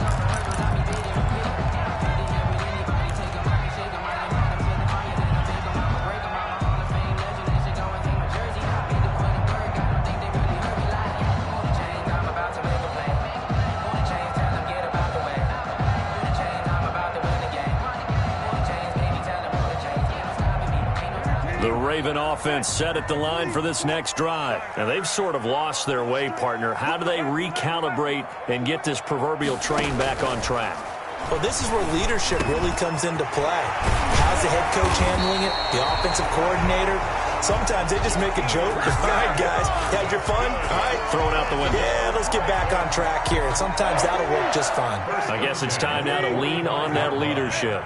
The Raven offense set at the line for this next drive. And they've sort of lost their way, partner. How do they recalibrate and get this proverbial train back on track? Well, this is where leadership really comes into play. How's the head coach handling it? The offensive coordinator? Sometimes they just make a joke. All right, guys, had your fun? All right. Throw it out the window. Yeah, let's get back on track here. And sometimes that'll work just fine. I guess it's time now to lean on that leadership.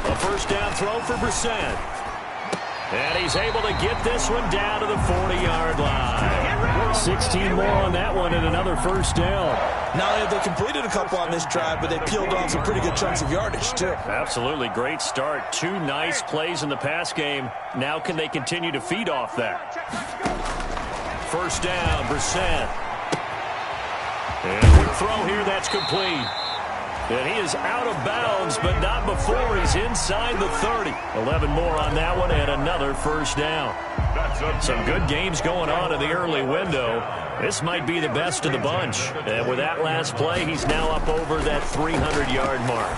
A first down throw for Brissett. And he's able to get this one down to the 40-yard line. 16 more on that one and another first down. Not only have they completed a couple on this drive, but they peeled off some pretty good chunks of yardage, too. Absolutely. Great start. 2 nice plays in the pass game. Now can they continue to feed off that? First down, Brissett. And a quick throw here, that's complete. And he is out of bounds, but not before he's inside the 30. 11 more on that one and another first down. Some good games going on in the early window. This might be the best of the bunch. And with that last play, he's now up over that 300-yard mark.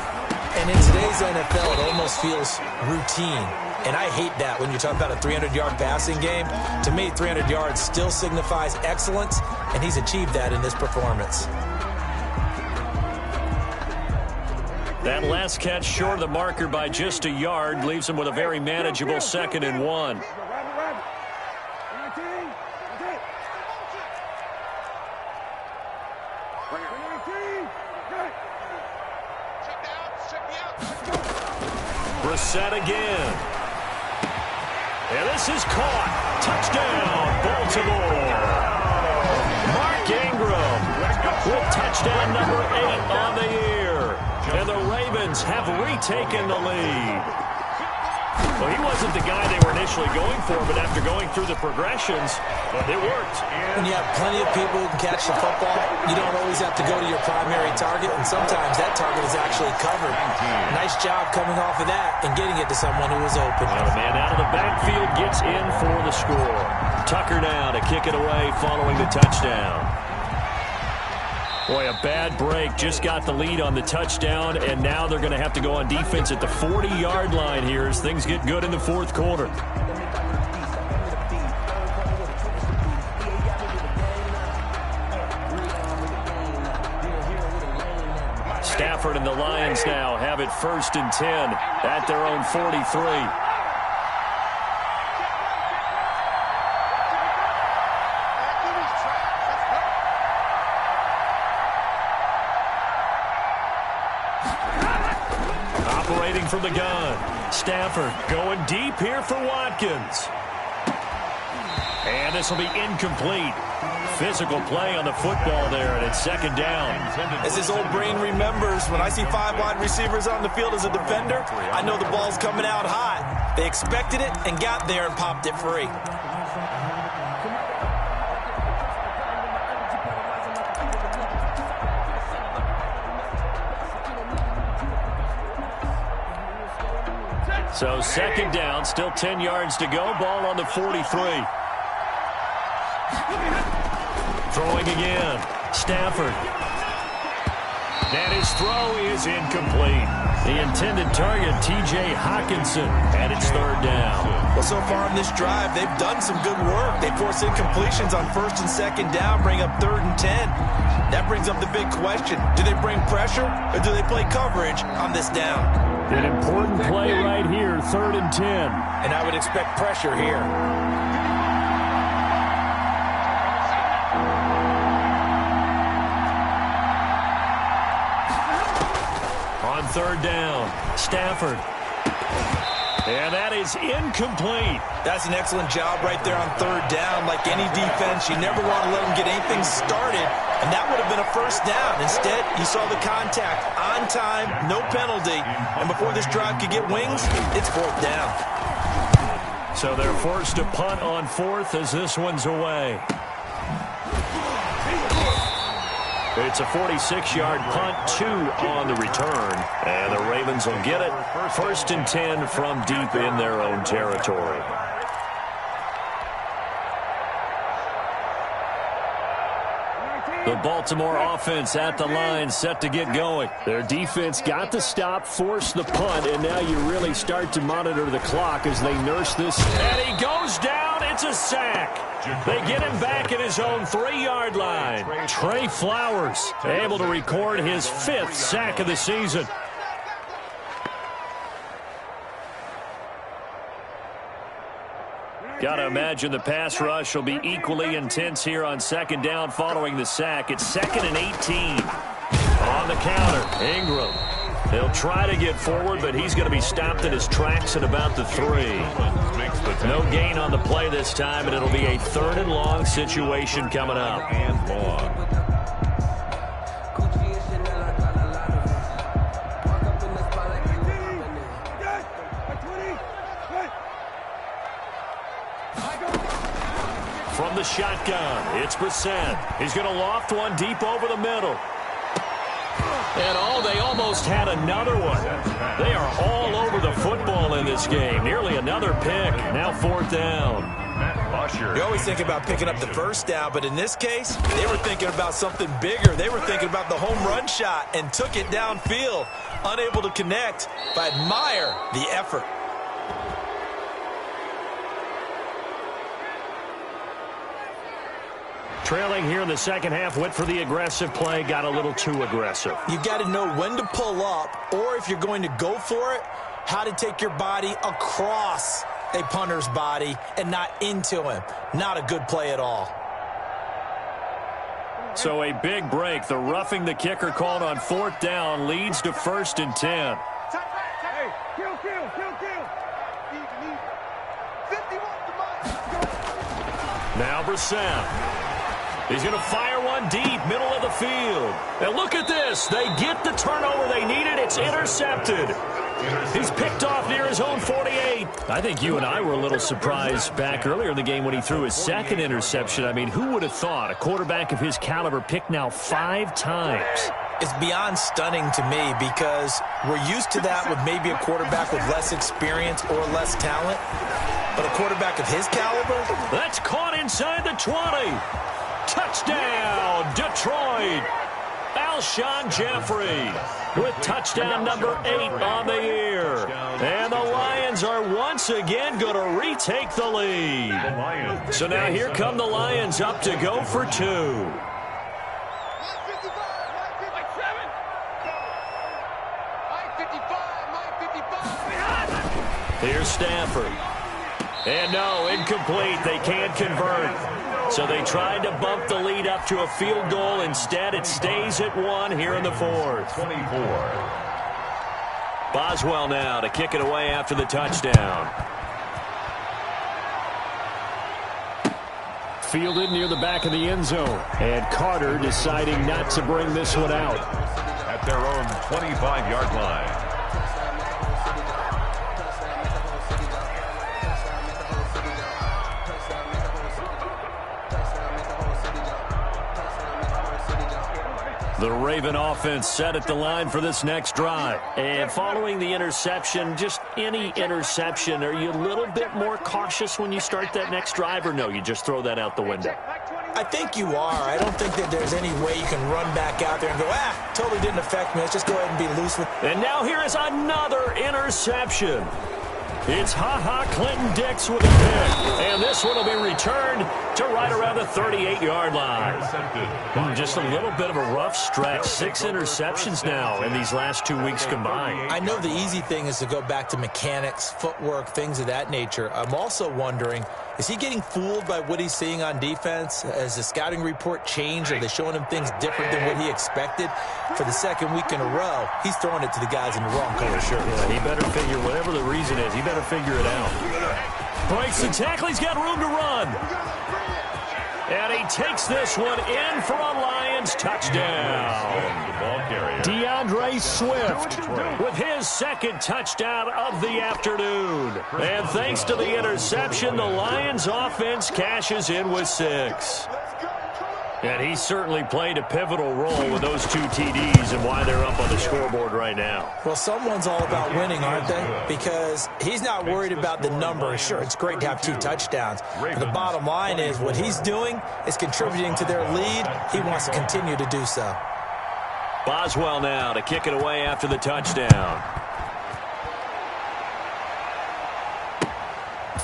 And in today's NFL, it almost feels routine. And I hate that when you talk about a 300-yard passing game. To me, 300 yards still signifies excellence, and he's achieved that in this performance. That last catch short of the marker by just a yard leaves him with a very manageable 2nd and 1. Brissett again. And this is caught. Touchdown, Baltimore. Mark Ingram with touchdown number 8 on the year. And the Ravens have retaken the lead. Well, he wasn't the guy they were initially going for, but after going through the progressions, it worked. When you have plenty of people who can catch the football, you don't always have to go to your primary target, and sometimes that target is actually covered. Nice job coming off of that and getting it to someone who was open. And the man out of the backfield gets in for the score. Tucker now to kick it away following the touchdown. Boy, a bad break. Just got the lead on the touchdown, and now they're going to have to go on defense at the 40-yard line here as things get good in the fourth quarter. Stafford and the Lions now have it 1st and 10 at their own 43. Operating from the gun. Stafford going deep here for Watkins. And this will be incomplete. Physical play on the football there, and it's 2nd down. As his old brain remembers, when I see 5 wide receivers on the field as a defender, I know the ball's coming out hot. They expected it and got there and popped it free. So 2nd down, still 10 yards to go. Ball on the 43. Throwing again. Stafford. And his throw is incomplete. The intended target, T.J. Hockenson, and it's 3rd down. Well, so far in this drive, they've done some good work. They force incompletions on 1st and 2nd down, bring up 3rd and 10. That brings up the big question. Do they bring pressure or do they play coverage on this down? An important play right here, 3rd and 10. And I would expect pressure here. On 3rd down, Stafford. And that is incomplete. That's an excellent job right there on 3rd down. Like any defense, you never want to let them get anything started, and that would have been a 1st down. Instead, you saw the contact on time, no penalty, and before this drive could get wings, it's 4th down. So they're forced to punt on 4th as this one's away. It's a 46-yard punt, 2 on the return. And the Ravens will get it. 1st and 10 from deep in their own territory. The Baltimore offense at the line, set to get going. Their defense got the stop, forced the punt, and now you really start to monitor the clock as they nurse this. And he goes down. It's a sack. They get him back at his own 3-yard line. Trey Flowers able to record his 5th sack of the season. Got to imagine the pass rush will be equally intense here on 2nd down following the sack. It's 2nd and 18. On the counter, Ingram. He'll try to get forward, but he's going to be stopped in his tracks at about the 3. No gain on the play this time, and it'll be a 3rd and long situation coming up. And long. From the shotgun, it's Brissett. He's going to loft one deep over the middle. And they almost had another one. They are all over the football in this game. Nearly another pick. Now 4th down. You always think about picking up the 1st down, but in this case, they were thinking about something bigger. They were thinking about the home run shot and took it downfield. Unable to connect, but I admire the effort. Trailing here in the 2nd half, went for the aggressive play, got a little too aggressive. You've got to know when to pull up, or if you're going to go for it, how to take your body across a punter's body and not into him. Not a good play at all. So a big break. The roughing the kicker called on 4th down leads to 1st and 10. Hey, kill. 51 Now Brissett. He's going to fire one deep, middle of the field. And look at this. They get the turnover they needed. It's intercepted. He's picked off near his own 48. I think you and I were a little surprised back earlier in the game when he threw his 2nd interception. I mean, who would have thought a quarterback of his caliber picked now 5 times? It's beyond stunning to me because we're used to that with maybe a quarterback with less experience or less talent. But a quarterback of his caliber? That's caught inside the 20. Touchdown, Detroit. Alshon Jeffrey with touchdown number 8 on the year. And the Lions are once again going to retake the lead. So now here come the Lions up to go for 2. Here's Stafford. And no, incomplete. They can't convert. So they tried to bump the lead up to a field goal. Instead, it stays at 1 here in the 4th. 24. Boswell now to kick it away after the touchdown. Fielded near the back of the end zone. And Carter deciding not to bring this one out. At their own 25-yard line. The Raven offense set at the line for this next drive. And following the interception, just any interception, are you a little bit more cautious when you start that next drive, or no, you just throw that out the window? I think you are. I don't think that there's any way you can run back out there and go, totally didn't affect me. Let's just go ahead and be loose with. And now here is another interception. It's Ha-Ha Clinton-Dix with a pick. And this one will be returned to right around the 38-yard line. Just a little bit of a rough stretch. 6 interceptions now in these last 2 weeks combined. I know the easy thing is to go back to mechanics, footwork, things of that nature. I'm also wondering, is he getting fooled by what he's seeing on defense? Has the scouting report changed? Are they showing him things different than what he expected? For the second week in a row, he's throwing it to the guys in the wrong color shirts. Yeah, he better figure, whatever the reason is, he better figure it out. Breaks the tackle. He's got room to run. And he takes this one in for a Lions touchdown. DeAndre Swift with his second touchdown of the afternoon. And thanks to the interception, the Lions offense cashes in with 6. And he certainly played a pivotal role with those 2 TDs and why they're up on the scoreboard right now. Well, someone's all about winning, aren't they? Because he's not worried about the number. Sure, it's great to have 2 touchdowns. But the bottom line is what he's doing is contributing to their lead. He wants to continue to do so. Boswell now to kick it away after the touchdown.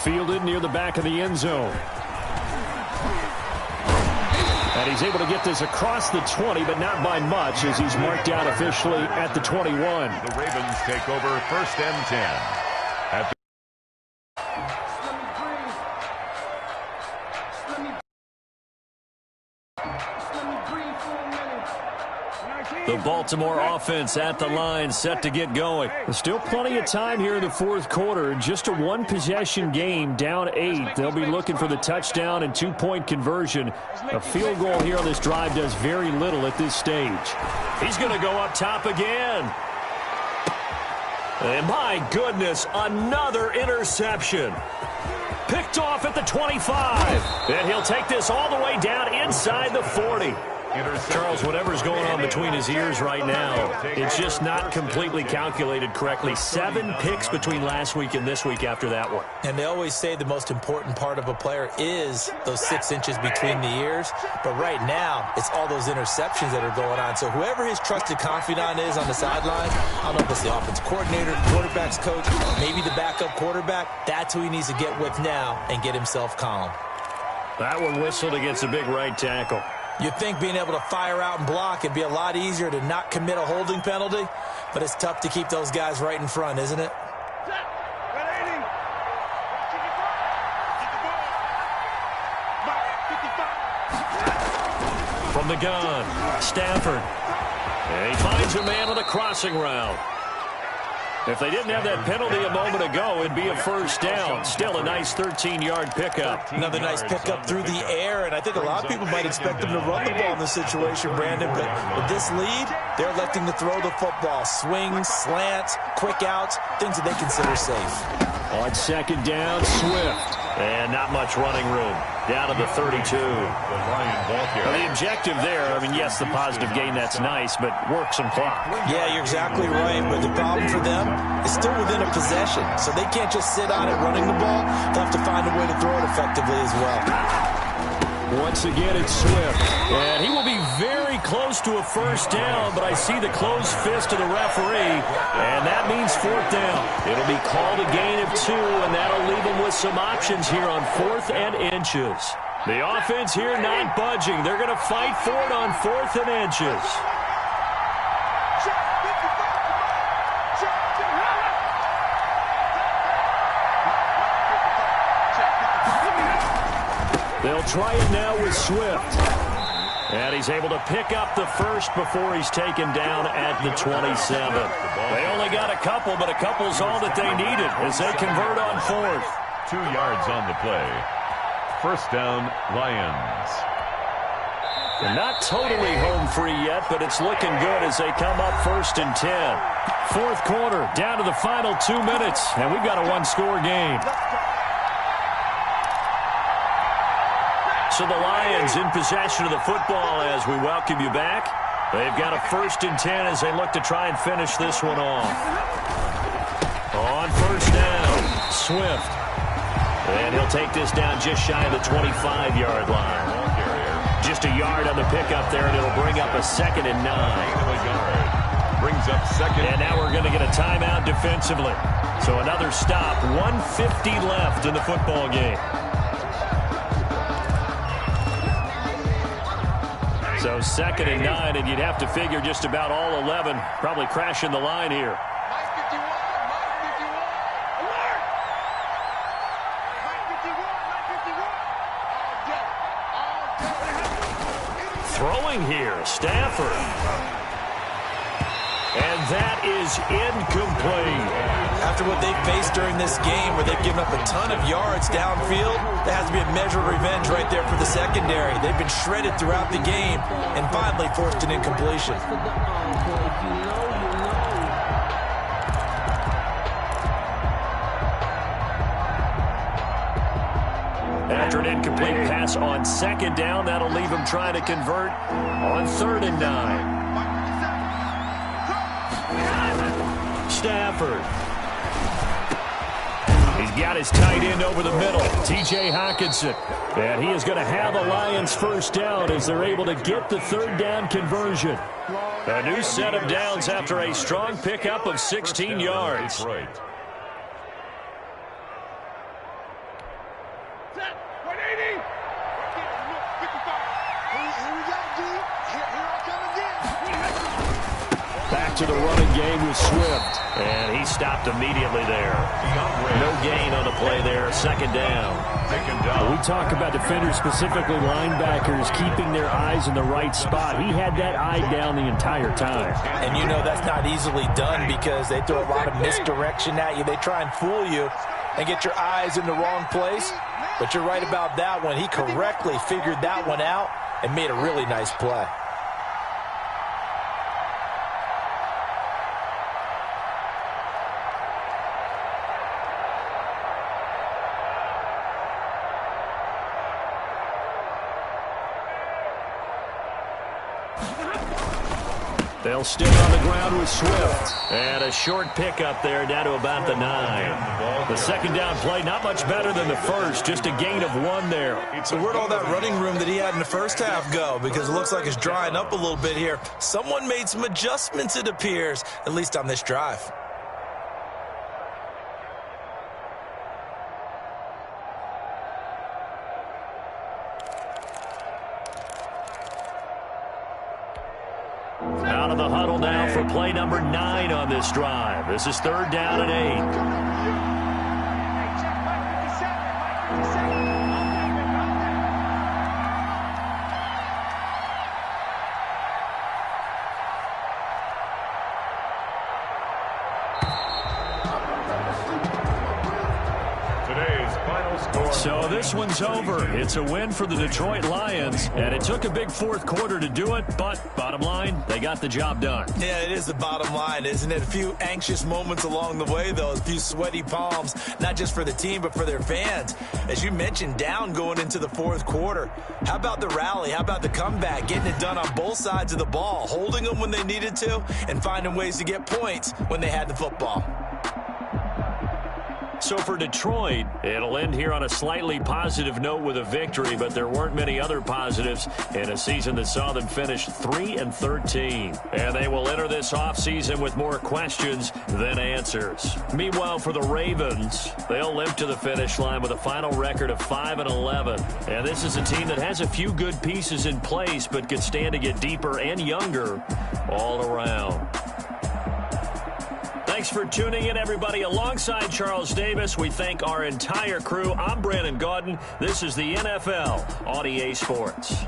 Fielded near the back of the end zone. And he's able to get this across the 20, but not by much, as he's marked out officially at the 21. The Ravens take over 1st and 10. At the Baltimore offense at the line, set to get going. There's still plenty of time here in the 4th quarter. Just a 1-possession game, down 8. They'll be looking for the touchdown and 2-point conversion. A field goal here on this drive does very little at this stage. He's going to go up top again. And my goodness, another interception. Picked off at the 25. And he'll take this all the way down inside the 40. Charles, whatever's going on between his ears right now, it's just not completely calculated correctly. 7 picks between last week and this week after that one. And they always say the most important part of a player is those 6 inches between the ears. But right now, it's all those interceptions that are going on. So whoever his trusted confidant is on the sideline, I don't know if it's the offense coordinator, quarterback's coach, maybe the backup quarterback, that's who he needs to get with now and get himself calm. That one whistled against a big right tackle. You'd think being able to fire out and block would be a lot easier to not commit a holding penalty, but it's tough to keep those guys right in front, isn't it? From the gun, Stafford. And he finds a man on the crossing route. If they didn't have that penalty a moment ago, it'd be a 1st down. Still a nice 13-yard pickup. Another nice pickup through the air, and I think a lot of people might expect them to run the ball in this situation, Brandon. But with this lead, they're electing to throw the football. Swings, slants, quick outs, things that they consider safe. On 2nd down, Swift. And not much running room. Down to the 32. Well, the objective there, I mean, yes, the positive gain, that's nice, but work some clock. Yeah, you're exactly right. But the problem for them is still within a possession. So they can't just sit on it running the ball. They'll have to find a way to throw it effectively as well. Once again, it's Swift. And he will be very close to a 1st down, but I see the closed fist of the referee, and that means 4th down. It'll be called a gain of 2, and that'll leave them with some options here on 4th and inches. The offense here not budging. They're going to fight for it on 4th and inches. They'll try it now with Swift. And he's able to pick up the 1st before he's taken down at the 27. They only got a couple, but a couple's all that they needed as they convert on 4th. 2 yards on the play. 1st down, Lions. They're not totally home free yet, but it's looking good as they come up 1st and 10. 4th quarter, down to the final 2 minutes, and we've got a 1-score game. So the Lions in possession of the football as we welcome you back. They've got a 1st and 10 as they look to try and finish this one off. On 1st down, Swift. And he'll take this down just shy of the 25-yard line. Just a yard on the pickup there, and it'll bring up a 2nd and 9. Brings up 2nd. And now we're going to get a timeout defensively. So another stop, 1:50 left in the football game. So 2nd and 9, and you'd have to figure just about all 11 probably crashing the line here. Throwing here, Stafford. And that is incomplete. After what they've faced during this game where they've given up a ton of yards downfield, that has to be a measure of revenge right there for the secondary. They've been shredded throughout the game and finally forced an incompletion. After an incomplete pass on 2nd down, that'll leave him trying to convert on 3rd and 9. Stafford. He's got his tight end over the middle, T.J. Hockenson. And he is going to have a Lions first down as they're able to get the 3rd down conversion. A new set of downs after a strong pickup of 16 yards. Back to the running game with Swift. And he stopped immediately there. No gain on the play there. 2nd down. We talk about defenders, specifically linebackers, keeping their eyes in the right spot. He had that eye down the entire time. And you know that's not easily done because they throw a lot of misdirection at you. They try and fool you and get your eyes in the wrong place. But you're right about that one. He correctly figured that one out and made a really nice play. They'll stick on the ground with Swift. And a short pickup there down to about the 9. The 2nd down play, not much better than the first, just a gain of 1 there. So where'd all that running room that he had in the first half go? Because it looks like it's drying up a little bit here. Someone made some adjustments, it appears, at least on this drive. Out of the huddle now for play number 9 on this drive. This is 3rd down and 8. So this one's over. It's a win for the Detroit Lions, and it took a big 4th quarter to do it, but bottom line, they got the job done. Yeah, it is the bottom line, isn't it? A few anxious moments along the way, though, a few sweaty palms, not just for the team, but for their fans. As you mentioned, down going into the 4th quarter. How about the rally? How about the comeback? Getting it done on both sides of the ball, holding them when they needed to, and finding ways to get points when they had the football. So for Detroit, it'll end here on a slightly positive note with a victory, but there weren't many other positives in a season that saw them finish 3-13. And they will enter this offseason with more questions than answers. Meanwhile, for the Ravens, they'll limp to the finish line with a final record of 5-11. And this is a team that has a few good pieces in place, but could stand to get deeper and younger all around. Thanks for tuning in, everybody. Alongside Charles Davis, we thank our entire crew. I'm Brandon Gaudin. This is the NFL on EA Sports.